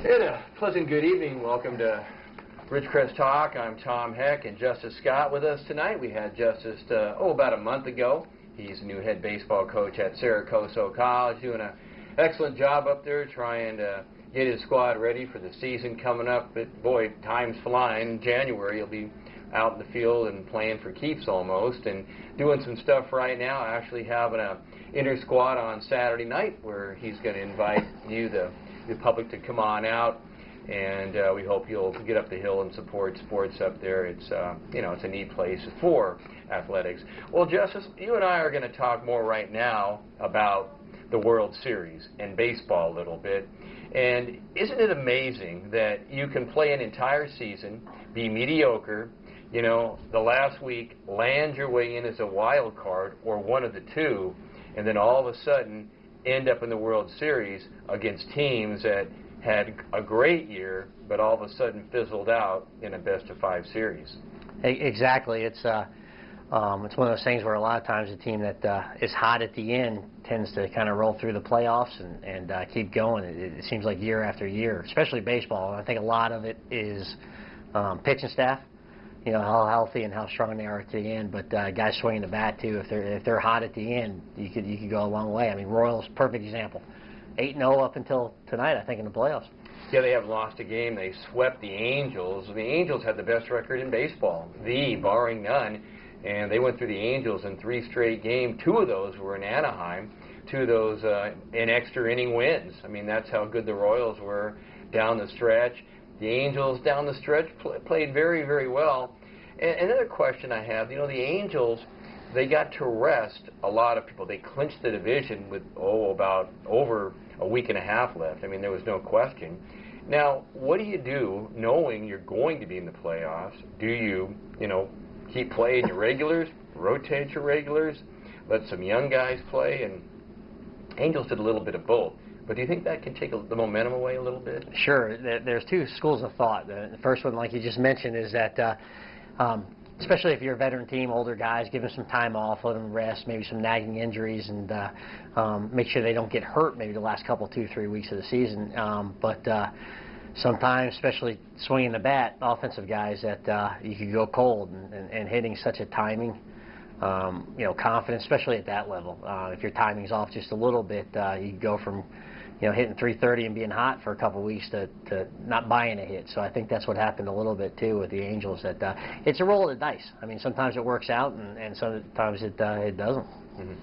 And a pleasant good evening. Welcome to Ridgecrest Talk. I'm Tom Heck and Justice Scott with us tonight. We had Justice about a month ago. He's the new head baseball coach at Saracoso College, doing an excellent job up there trying to get his squad ready for the season coming up. But boy, time's flying. In January, he'll be out in the field and playing for keeps almost, and doing some stuff right now, actually having a inter-squad on Saturday night where he's going to invite you, the public, to come on out, and we hope you'll get up the hill and support sports up there. It's it's a neat place for athletics. Well, Justice, you and I are going to talk more right now about the World Series and baseball a little bit. And isn't it amazing that you can play an entire season, be mediocre, the last week land your way in as a wild card or one of the two, and then all of a sudden end up in the World Series against teams that had a great year, but all of a sudden fizzled out in a best-of-5 series? Exactly. It's one of those things where a lot of times a team that is hot at the end tends to kind of roll through the playoffs and keep going. It seems like year after year, especially baseball. And I think a lot of it is pitching staff. How healthy and how strong they are at the end, but guys swinging the bat too. If they're hot at the end, you could go a long way. I mean, Royals, perfect example, 8-0 up until tonight, I think, in the playoffs. Yeah, they haven't lost a game. They swept the Angels. The Angels had the best record in baseball, barring none, and they went through the Angels in 3 straight games. 2 of those were in Anaheim. 2 of those in extra inning wins. I mean, that's how good the Royals were down the stretch. The Angels down the stretch played very, very well. And another question I have, the Angels, they got to rest a lot of people. They clinched the division with, about over a week and a half left. I mean, there was no question. Now, what do you do knowing you're going to be in the playoffs? Do you, keep playing your regulars, rotate your regulars, let some young guys play? And Angels did a little bit of both. But do you think that can take the momentum away a little bit? Sure. There's 2 schools of thought. The first one, like you just mentioned, is that especially if you're a veteran team, older guys, give them some time off, let them rest, maybe some nagging injuries, and make sure they don't get hurt maybe the last couple, 2-3 weeks of the season. But sometimes, especially swinging the bat, offensive guys, that you could go cold, and hitting such a timing, confidence, especially at that level. If your timing's off just a little bit, you could go from hitting 330 and being hot for a couple of weeks to not buying a hit. So I think that's what happened a little bit too with the Angels. That it's a roll of the dice. I mean, sometimes it works out, and sometimes it doesn't. Mm-hmm.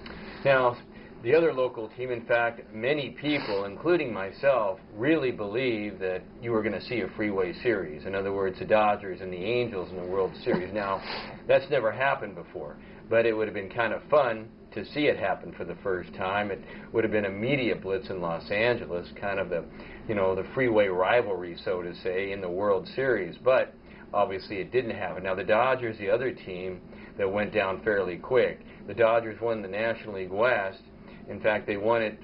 Now, the other local team, in fact, many people, including myself, really believe that you were going to see a freeway series. In other words, the Dodgers and the Angels in the World Series. Now, that's never happened before, but it would have been kind of fun to see it happen for the first time. It would have been a media blitz in Los Angeles, kind of the freeway rivalry, so to say, in the World Series. But obviously it didn't happen. Now, the Dodgers, the other team that went down fairly quick. The Dodgers won the National League West. In fact, they won it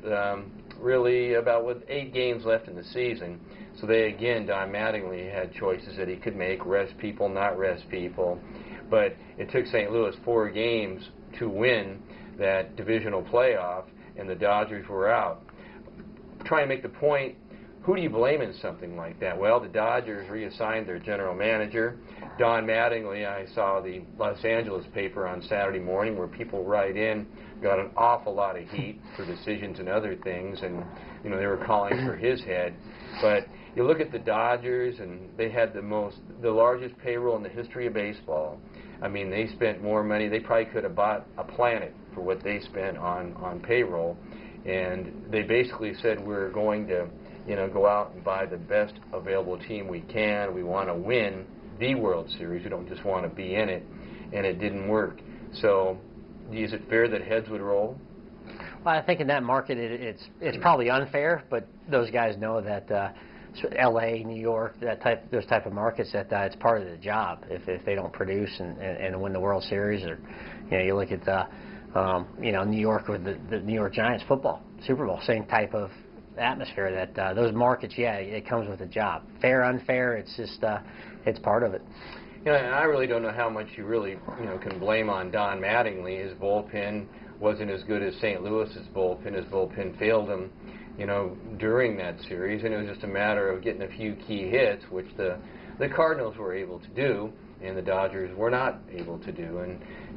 really about with 8 games left in the season. So they, again, Don Mattingly had choices that he could make, rest people, not rest people. But it took St. Louis 4 games to win that divisional playoff, and the Dodgers were out. Trying to make the point, who do you blame in something like that? Well, the Dodgers reassigned their general manager. Don Mattingly, I saw the Los Angeles paper on Saturday morning where people write in, got an awful lot of heat for decisions and other things, and they were calling for his head. But you look at the Dodgers, and they had the largest payroll in the history of baseball. I mean, they spent more money. They probably could have bought a planet for what they spent on payroll. And they basically said, we're going to, go out and buy the best available team we can. We want to win the World Series. We don't just want to be in it. And it didn't work. So is it fair that heads would roll? Well, I think in that market it's probably unfair, but those guys know that L.A., New York, those type of markets, that it's part of the job if they don't produce and win the World Series. Or you look at New York with the New York Giants football Super Bowl, same type of atmosphere. That those markets, it comes with the job. Fair, unfair, it's just it's part of it. And I really don't know how much you really can blame on Don Mattingly. His bullpen wasn't as good as St. Louis's bullpen. His bullpen failed him. during that series, and it was just a matter of getting a few key hits, which the Cardinals were able to do, and the Dodgers were not able to do,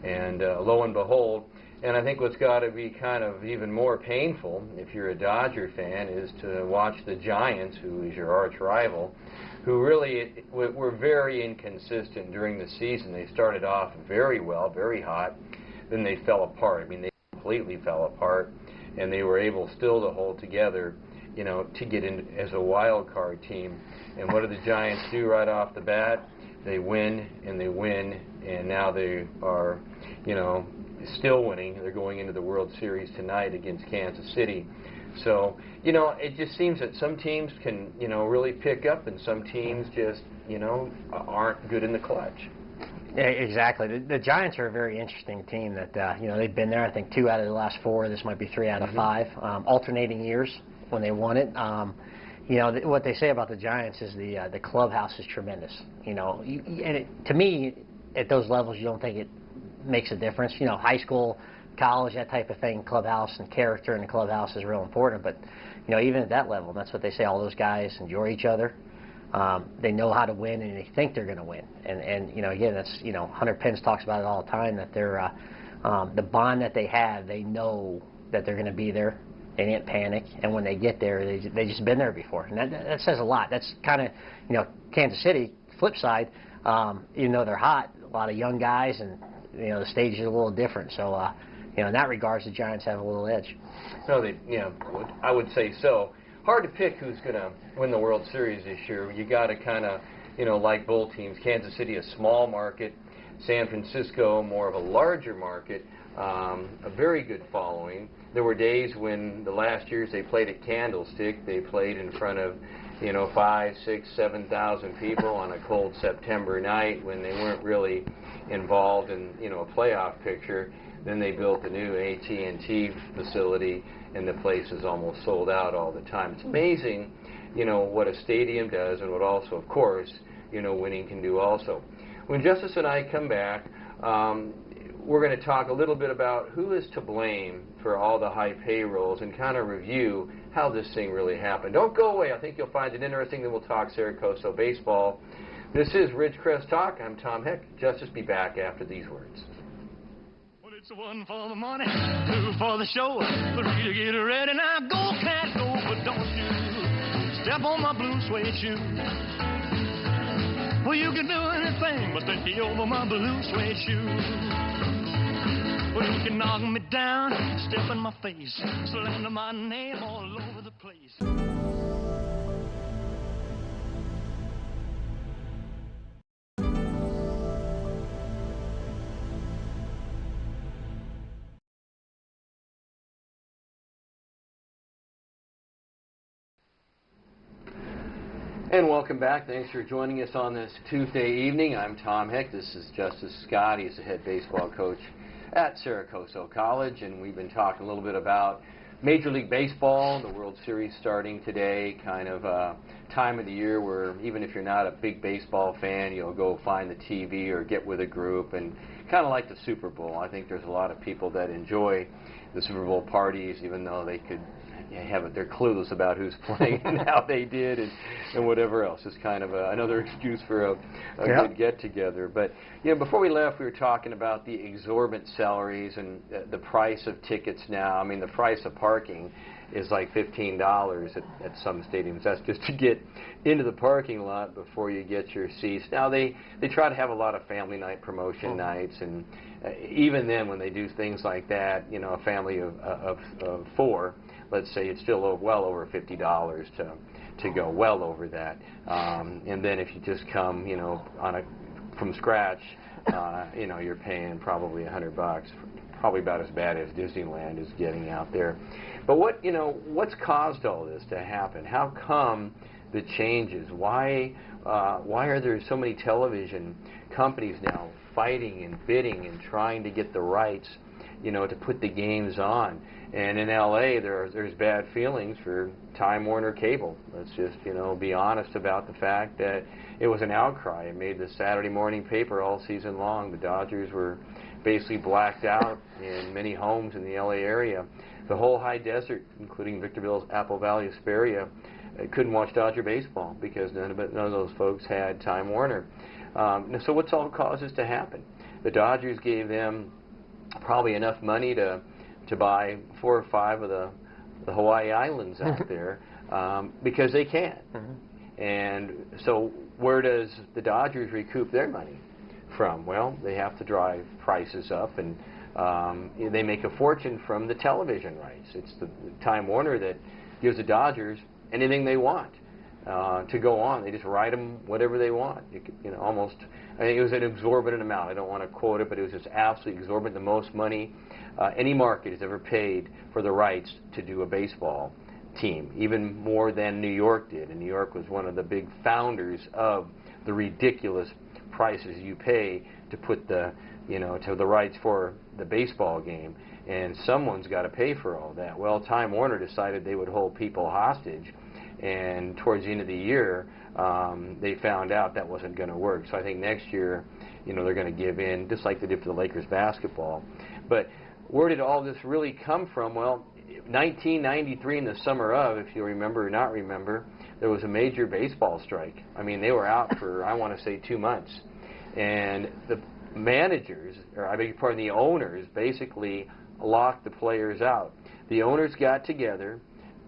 and lo and behold. And I think what's got to be kind of even more painful, if you're a Dodger fan, is to watch the Giants, who is your arch rival, who really were very inconsistent during the season. They started off very well, very hot, then they fell apart. I mean, they completely fell apart, and they were able still to hold together, to get in as a wild card team. And what do the Giants do right off the bat? They win, and they win, and now they are, still winning. They're going into the World Series tonight against Kansas City. So, it just seems that some teams can, really pick up, and some teams just, aren't good in the clutch. Yeah, exactly. The Giants are a very interesting team that, they've been there, I think, 2 out of the last 4. This might be 3 out of 5, alternating years when they won it. What they say about the Giants is the clubhouse is tremendous. To me, at those levels, you don't think it makes a difference. High school, college, that type of thing, clubhouse and character in the clubhouse is real important. But, even at that level, that's what they say, all those guys enjoy each other. They know how to win, and they think they're going to win. And again, that's, Hunter Pence talks about it all the time, that they're, the bond that they have, they know that they're going to be there. They didn't panic, and when they get there, they just been there before. And that says a lot. That's kind of, Kansas City, flip side, even though they're hot, a lot of young guys, and, the stage is a little different. So, in that regards, the Giants have a little edge. No, I would say so. Hard to pick who's going to win the World Series this year. You got to kind of, like both teams. Kansas City, a small market. San Francisco, more of a larger market. A very good following. There were days when the last years they played at Candlestick. They played in front of, 5, 6, 7,000 people on a cold September night when they weren't really involved in, a playoff picture. Then they built the new AT&T facility, and the place is almost sold out all the time. It's amazing, what a stadium does, and what also, of course, winning can do also. When Justice and I come back, we're going to talk a little bit about who is to blame for all the high payrolls and kind of review how this thing really happened. Don't go away. I think you'll find it interesting. Then we'll talk Saracoso baseball. This is Ridgecrest Talk. I'm Tom Heck. Justice, be back after these words. It's 1 for the money, 2 for the show, 3 to get ready. Now go, cat, go, but don't you step on my blue suede shoe. Well, you can do anything but take over my blue suede shoe. Well, you can knock me down, step in my face, slander my name all over the place. And welcome back. Thanks for joining us on this Tuesday evening. I'm Tom Heck. This is Justice Scott. He's the head baseball coach at Saracoso College, and we've been talking a little bit about Major League Baseball, the World Series starting today, kind of a time of the year where even if you're not a big baseball fan, you'll go find the TV or get with a group, and kind of like the Super Bowl. I think there's a lot of people that enjoy the Super Bowl parties, even though they could they're clueless about who's playing and how they did and whatever else. It's kind of another excuse for a good get-together. But, before we left, we were talking about the exorbitant salaries and the price of tickets now. I mean, the price of parking is like $15 at some stadiums. That's just to get into the parking lot before you get your seats. Now, they try to have a lot of family night promotion nights, and even then when they do things like that, a family of 4, let's say, it's still well over $50 to go well over that. And then if you just come, from scratch, you're paying probably $100, probably about as bad as Disneyland is getting out there. But what's caused all this to happen? How come the changes? Why are there so many television companies now fighting and bidding and trying to get the rights, to put the games on? And in LA, there's bad feelings for Time Warner Cable. Let's just, be honest about the fact that it was an outcry. It made the Saturday morning paper all season long. The Dodgers were basically blacked out in many homes in the LA area. The whole high desert, including Victorville's Apple Valley, Hesperia, couldn't watch Dodger baseball because none of those folks had Time Warner. So what's all caused this to happen? The Dodgers gave them probably enough money to buy 4 or 5 of the Hawaii Islands out there because they can. And so where does the Dodgers recoup their money from? Well, they have to drive prices up, and they make a fortune from the television rights. It's the Time Warner that gives the Dodgers anything they want to go on. They just write them whatever they want. Almost, I think it was an exorbitant amount. I don't want to quote it, but it was just absolutely exorbitant. The most money any market has ever paid for the rights to do a baseball team, even more than New York did. And New York was one of the big founders of the ridiculous prices you pay to put the rights for the baseball game, and someone's got to pay for all that. Well, Time Warner decided they would hold people hostage, and towards the end of the year they found out that wasn't going to work. So I think next year they're going to give in, just like they did for the Lakers basketball. But where did all this really come from? Well, 1993, in the summer of, if you remember or not remember, there was a major baseball strike. I mean, they were out for, I want to say, 2 months. And the managers, or I beg your pardon, the owners, basically locked the players out. The owners got together,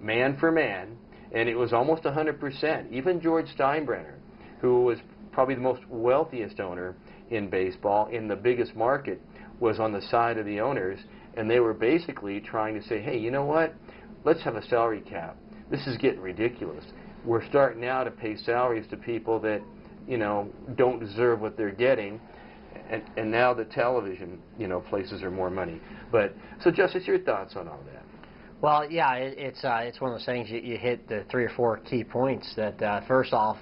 man for man, and it was almost 100%. Even George Steinbrenner, who was probably the most wealthiest owner in baseball, in the biggest market, was on the side of the owners, and they were basically trying to say, hey, you know what? Let's have a salary cap. This is getting ridiculous. We're starting now to pay salaries to people that, don't deserve what they're getting, and now the television, places are more money. But so, Justice, your thoughts on all that? Well, yeah, it's one of those things. You hit the 3 or 4 key points. That first off,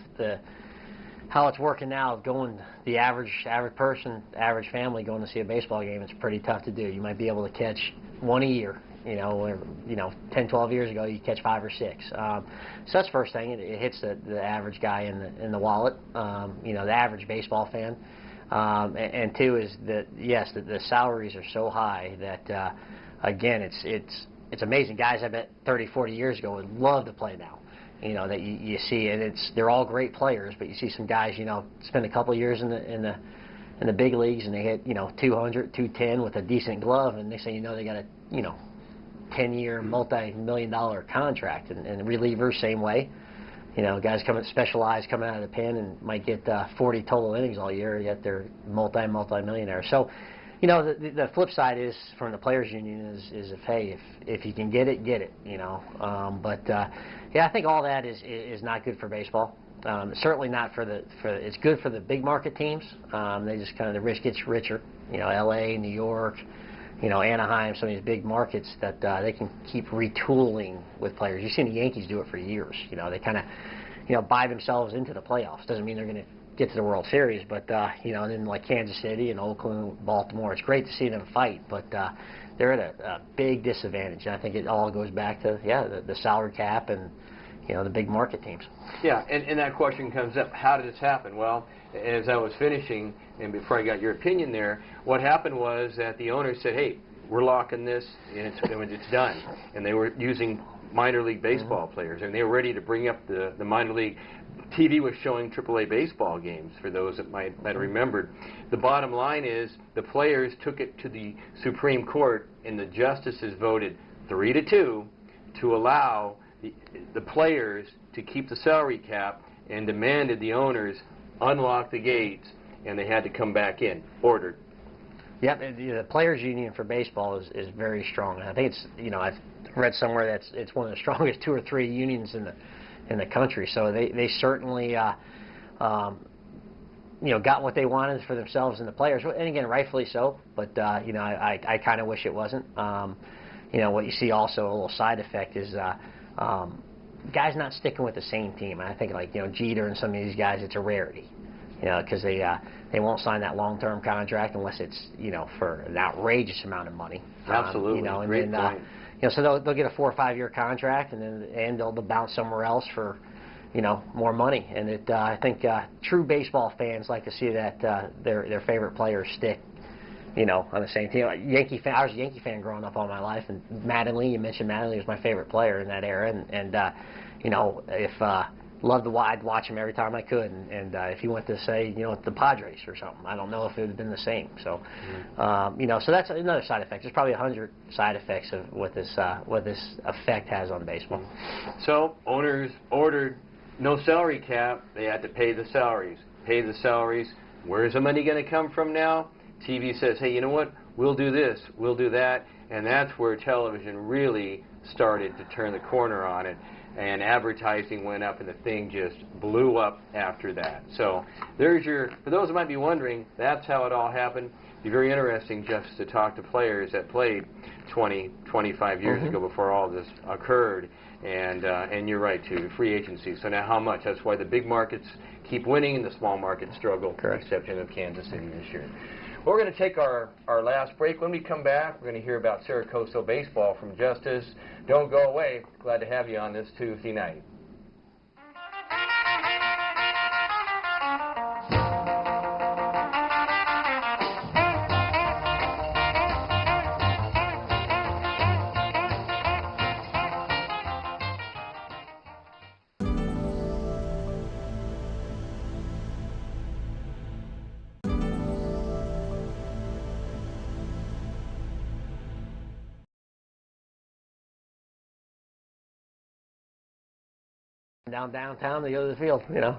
how it's working now, going the average person, average family going to see a baseball game, it's pretty tough to do. You might be able to catch 1 a year. 10, 12 years ago, you catch 5 or 6. So that's the first thing. It hits the average guy in the wallet. The average baseball fan. And 2 is that yes, the salaries are so high that again, it's amazing. Guys I bet 30, 40 years ago would love to play now. That you see, and they're all great players, but you see some guys, spend a couple years in the big leagues, and they hit, 200, 210 with a decent glove, and they say, they got a, 10-year, multi-million-dollar contract, and relievers same way. Guys specialized coming out of the pen and might get 40 total innings all year, yet they're multi-millionaires. So, the flip side is, from the players' union, is if you can get it, get it. Yeah, I think all that is not good for baseball. Certainly not it's good for the big market teams. They just the rich gets richer. L.A., New York, Anaheim, some of these big markets that they can keep retooling with players. You've seen the Yankees do it for years. They buy themselves into the playoffs. Doesn't mean they're going to get to the World Series, but and then like Kansas City and Oakland, Baltimore, it's great to see them fight, but they're at a big disadvantage. And I think it all goes back to the salary cap and the big market teams. Yeah, and that question comes up: how did this happen? Well, as I was finishing, and before I got your opinion there, what happened was that the owners said, "Hey, we're locking this, and it's done," and they were using minor league baseball players, and they were ready to bring up the minor league. TV was showing AAA baseball games, for those that might have remembered. The bottom line is the players took it to the Supreme Court, and the justices voted 3-2 to allow the players to keep the salary cap, and demanded the owners unlock the gates, and they had to come back in. Ordered. Yep, the players' union for baseball is very strong. I think it's I've read somewhere that it's one of the strongest 2 or 3 unions in the country. So they certainly got what they wanted for themselves and the players, and again, rightfully so. But I kind of wish it wasn't. What you see also, a little side effect is guys not sticking with the same team. And I think Jeter and some of these guys, it's a rarity. Because they won't sign that long-term contract unless it's for an outrageous amount of money. Absolutely, and great then, point. So they'll get a 4 or 5 year contract, and they'll bounce somewhere else for more money. And I think true baseball fans like to see that their favorite players stick you know, on the same team. Yankee fan. I was a Yankee fan growing up all my life, and Mattingly. You mentioned Mattingly was my favorite player in that era, and you know, if loved the I'd watch him every time I could, and if he went to say, you know, the Padres or something, I don't know if it would have been the same. So, you know, so that's another side effect. There's probably 100 side effects of what this effect has on baseball. So owners ordered no salary cap. They had to pay the salaries. Pay the salaries. Where's the money going to come from now? TV says, hey, you know what? We'll do this. We'll do that. And that's where television really started to turn the corner on it. And advertising went up, and the thing just blew up after that. So there's your, for those who might be wondering, that's how it all happened. It'd be very interesting just to talk to players that played 20, 25 years ago before all this occurred. And you're right, too, free agency. So now how much? That's why the big markets keep winning and the small markets struggle, with the exception of Kansas City this year. Well, we're going to take our last break. When we come back, we're going to hear about Saracoso baseball from Justice. Don't go away. Glad to have you on this Tuesday night. Downtown to go to the field, you know.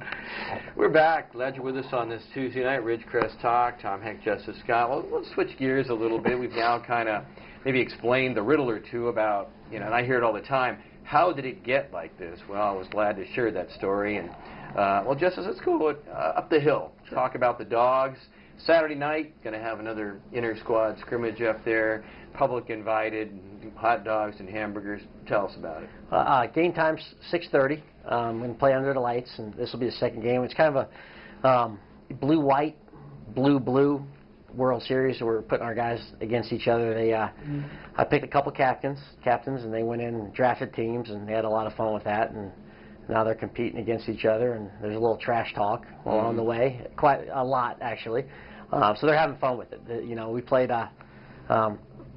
We're back. Glad you're with us on this Tuesday night, Ridgecrest Talk. Tom Heck, Justice Scott. Well, let's switch gears a little bit. We've now kind of maybe explained the riddle or two about, you know, and I hear it all the time, how did it get like this? Well, I was glad to share that story. And, well, Justice, let's go up the hill. Sure. Talk about the Dogs. Saturday night, going to have another inter-squad scrimmage up there. Public invited, hot dogs and hamburgers. Tell us about it. Game time's 6:30. We're going to play under the lights, and this will be the second game. It's kind of a blue-white, blue-blue World Series. We're putting our guys against each other. They, I picked a couple captains, and they went in and drafted teams, and they had a lot of fun with that. And now they're competing against each other, and there's a little trash talk along the way, quite a lot actually. So they're having fun with it. You know, we played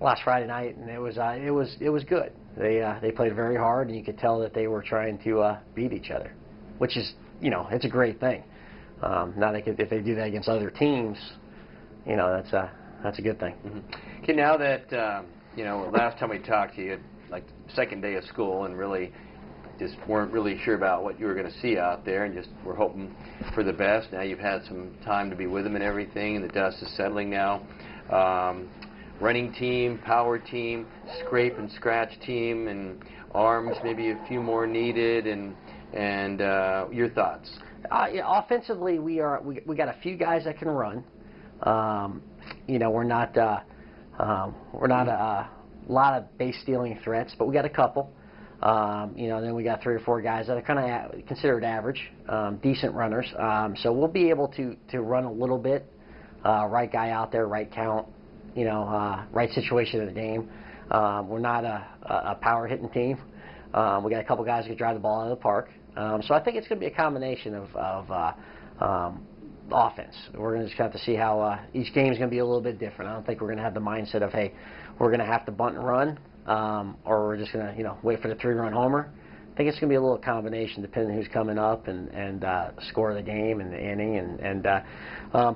last Friday night, and it was good. They played very hard, and you could tell that they were trying to beat each other, which is, you know, it's a great thing. Now if they do that against other teams, you know, that's a good thing. Okay, now that you know, last time we talked to you, like second day of school, and really just weren't really sure about what you were going to see out there, and just were hoping for the best. Now you've had some time to be with them and everything, and the dust is settling now. Running team, power team, scrape and scratch team, and arms, maybe a few more needed, and your thoughts? Yeah, offensively, we got a few guys that can run. You know, we're not a lot of base stealing threats, but we got a couple. You know, then we got 3 or 4 guys that are kind of considered average, decent runners. So we'll be able to run a little bit. Right guy out there, right count. You know, right situation of the game. We're not a power hitting team. We got a couple guys who can drive the ball out of the park. So I think it's going to be a combination of offense. We're going to just have to see how each game is going to be a little bit different. I don't think we're going to have the mindset of, hey, we're going to have to bunt and run, or we're just going to, you know, wait for the 3-run homer. I think it's going to be a little combination depending on who's coming up and score of the game and the inning. And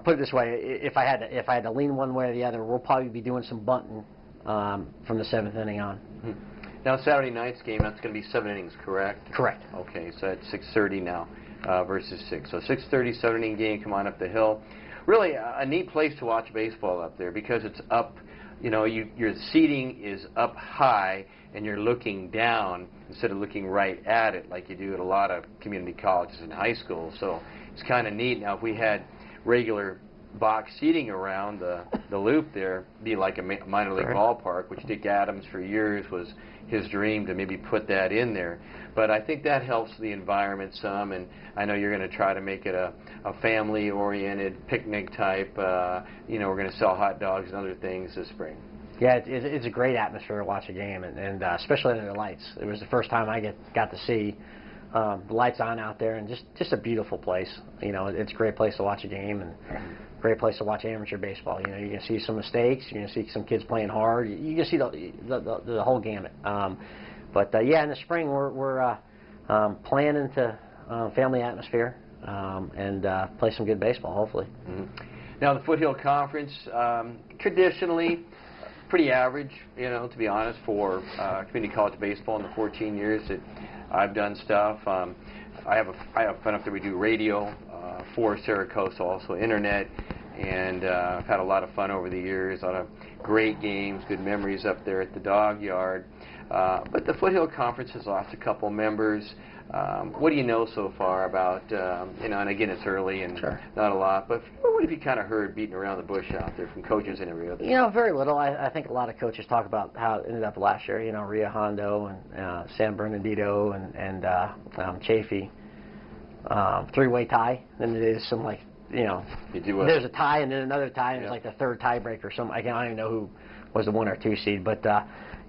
put it this way, if I had to lean one way or the other, we'll probably be doing some bunting from the 7th inning on. Now Saturday night's game, that's going to be 7 innings, correct? Correct. Okay, so it's 6:30 now versus 6. So 6:30, 7-inning game. Come on up the hill. Really a neat place to watch baseball up there because it's up. You know, your seating is up high, and you're looking down instead of looking right at it like you do at a lot of community colleges and high schools. So it's kind of neat. Now, if we had regular box seating around the loop there, it'd be like a minor league ballpark, which Dick Adams for years was his dream to maybe put that in there. But I think that helps the environment some, and I know you're going to try to make it a family-oriented picnic type. You know, we're going to sell hot dogs and other things this spring. Yeah, it's a great atmosphere to watch a game, and especially under the lights. It was the first time I got to see the lights on out there, and just a beautiful place. You know, it's a great place to watch a game, and great place to watch amateur baseball. You know, you can see some mistakes, you can see some kids playing hard. You can see the whole gamut. Yeah, in the spring we're planning to family atmosphere and play some good baseball, hopefully. Now, the Foothill Conference, traditionally pretty average, you know, to be honest, for community college baseball in the 14 years that I've done stuff. I have fun up there. We do radio for Syracuse, also internet, and I've had a lot of fun over the years. A lot of great games, good memories up there at the Dog Yard. But the Foothill Conference has lost a couple members. What do you know so far about, you know, and again, it's early and not a lot, but what have you kind of heard beating around the bush out there from coaches and every other? You know, very little. I think a lot of coaches talk about how it ended up last year. You know, Ria Hondo and San Bernardino and Chafee. Three-way tie, and it is some, like, you know, there's a tie and then another tie, and it's like the third tiebreaker. I don't even know who was the 1 or 2 seed, but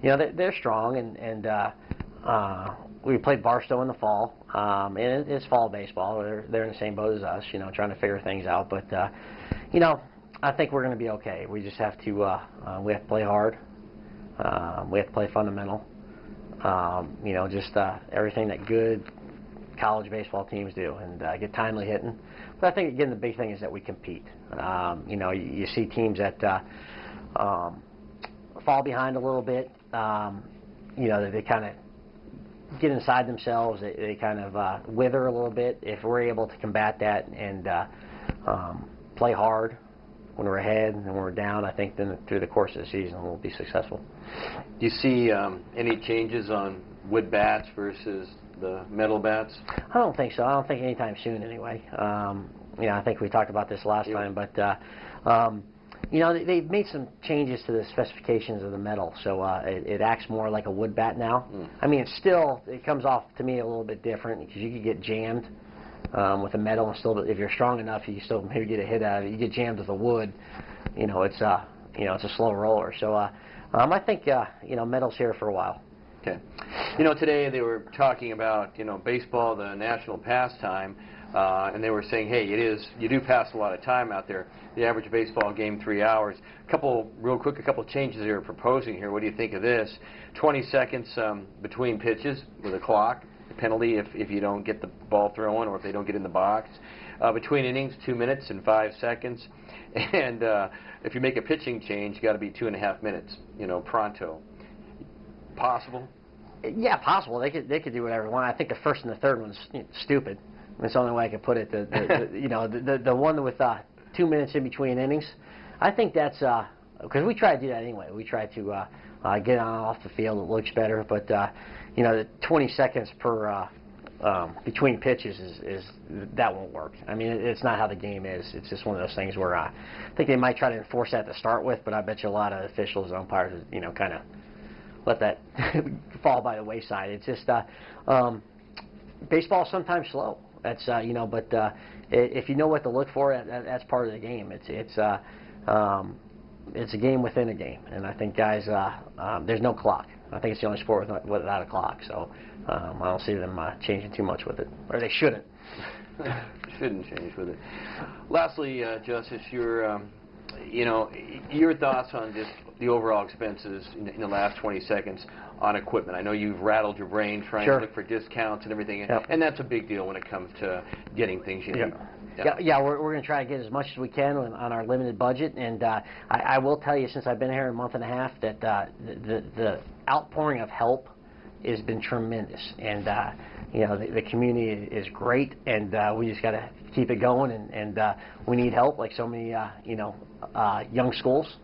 you know, they're strong, and we played Barstow in the fall, and it's fall baseball. They're in the same boat as us, you know, trying to figure things out. But you know, I think we're going to be okay. We just have to we have to play hard. We have to play fundamental. You know, just everything that good college baseball teams do, and get timely hitting. But I think, again, the big thing is that we compete. You know, you see teams that fall behind a little bit. You know, they kind of get inside themselves. They kind of wither a little bit. If we're able to combat that and play hard when we're ahead and when we're down, I think then through the course of the season we'll be successful. Do you see any changes on wood bats versus the metal bats? I don't think so. I don't think anytime soon, anyway. You know, I think we talked about this last time, but you know, they've made some changes to the specifications of the metal, so it acts more like a wood bat now. I mean, it comes off to me a little bit different because you could get jammed with a metal, and still, if you're strong enough, you still maybe get a hit out of it. You get jammed with a wood, you know, it's a slow roller. So I think you know, metal's here for a while. Okay. You know, today they were talking about, you know, baseball, the national pastime, and they were saying, hey, you do pass a lot of time out there. The average baseball game, 3 hours. Real quick, a couple changes they were proposing here. What do you think of this? 20 seconds between pitches with a clock. The penalty if you don't get the ball thrown or if they don't get in the box. Between innings, 2 minutes and 5 seconds. And if you make a pitching change, you got to be 2.5 minutes. You know, pronto. Possible? Yeah, possible. They could do whatever they want. I think the first and the third one's stupid. That's the only way I could put it. You know, the one with 2 minutes in between innings, I think that's because we try to do that anyway. We try to get on off the field. It looks better, but you know, the 20 seconds per between pitches is that won't work. I mean, it's not how the game is. It's just one of those things where I think they might try to enforce that to start with, but I bet you a lot of officials and umpires, you know, kind of let that fall by the wayside. It's just baseball's sometimes slow. That's you know, but if you know what to look for, that's part of the game. It's a game within a game, and I think guys, there's no clock. I think it's the only sport without a clock. So I don't see them changing too much with it, or they shouldn't. Shouldn't change with it. Lastly, Justice, you know, your thoughts on just the overall expenses in the last 20 seconds on equipment. I know you've rattled your brain trying to look for discounts and everything, and that's a big deal when it comes to getting things you need. Yeah, we're going to try to get as much as we can on our limited budget, and I will tell you, since I've been here a month and a half, that the outpouring of help has been tremendous, and you know, the community is great, and we just got to keep it going, and we need help, like so many you know, young schools,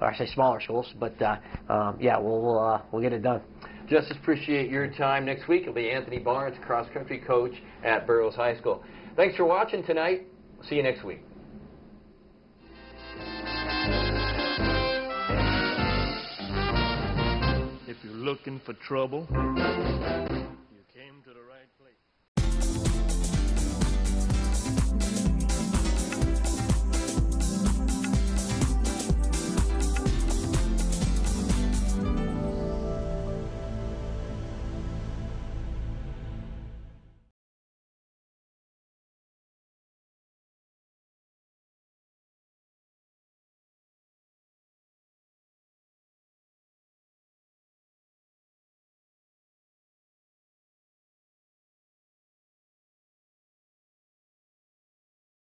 or I say smaller schools, but yeah, we'll get it done. Justice, appreciate your time. Next week it'll be Anthony Barnes, cross-country coach at Burroughs High School. Thanks for watching tonight. See you next week. If you're looking for trouble,